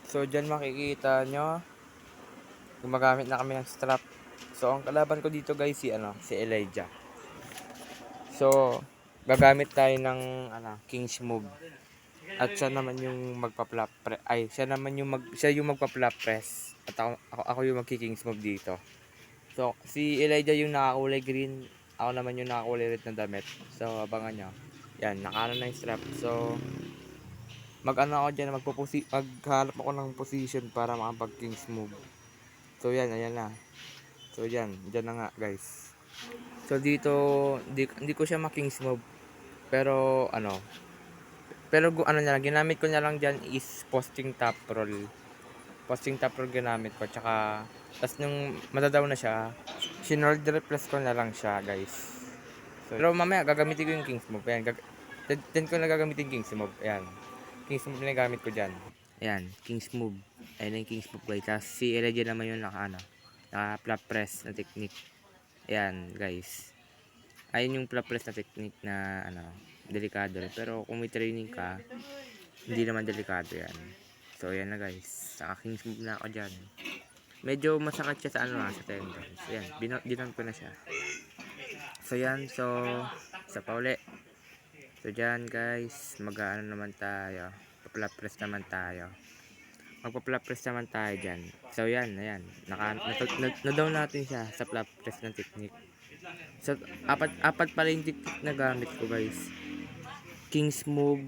So dyan makikita nyo, gumagamit na kami ng strap. So ang kalaban ko dito guys si Elijah. So gagamit tayo ng King's Move. At siya naman yung magpa-flap press. Siya yung magpa-flap press. At ako yung magki-King's Move dito. So si Elijah yung nakakulay green, ako naman yung nakakulay red ng damit. So abangan nyo. Yan, nakaano na yung strap. So ako dyan, maghanap ako ng position para makapag King's Move. So yan, ayan na. So yan, dyan na nga guys. So dito, hindi ko siya ma-King's Move. Pero ginamit ko na lang dyan is posting top roll. Posting top roll ginamit ko. Tsaka, tas nung matadaw na siya, sinolder press ko na lang siya guys. So, pero mamaya gagamitin ko yung King's Move. Ayan, din ko na gagamitin King's Move. Ayan. King's Move na gamit ko dyan. Ayan, King's Move. Ayan yung King's Move guys. Tapos si Elijah naman yung naka flap press na technique. Ayan guys. Ayun yung flap press na technique na delikado. Pero kung may training ka, hindi naman delikado yan. So ayan na guys. Sa King's Move na ako dyan. Medyo masakit siya sa tendons. Ayan, binan ko na siya. So yan, isa pa uli. So dyan guys, naman tayo. Magpa-flap press naman tayo dyan. So yan, ayan. Na-down natin siya sa flap press ng technique. So apat pala yung technique na gamit ko guys. King's Move,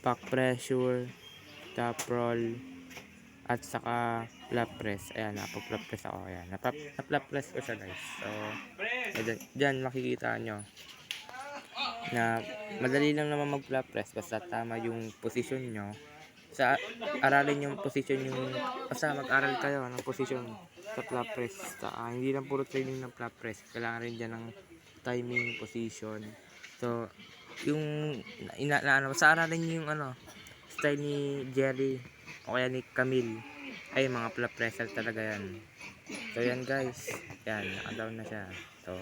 back pressure, top roll, at saka flap press. Ayan, napag-flap press ako. Ayan, na-flap press ko siya guys. So, dyan makikita nyo na madali lang naman mag-flap press basta tama yung position nyo. Aralin yung position basta mag-aral kayo ng position sa flap press. Hindi lang puro training ng flap press. Kailangan rin dyan ng timing, position. So, basta aralin nyo yung style ni Jerry o kaya ni Camille. Ay, mga flap presser talaga yan. So, yan guys. Yan, naka-down na siya. So,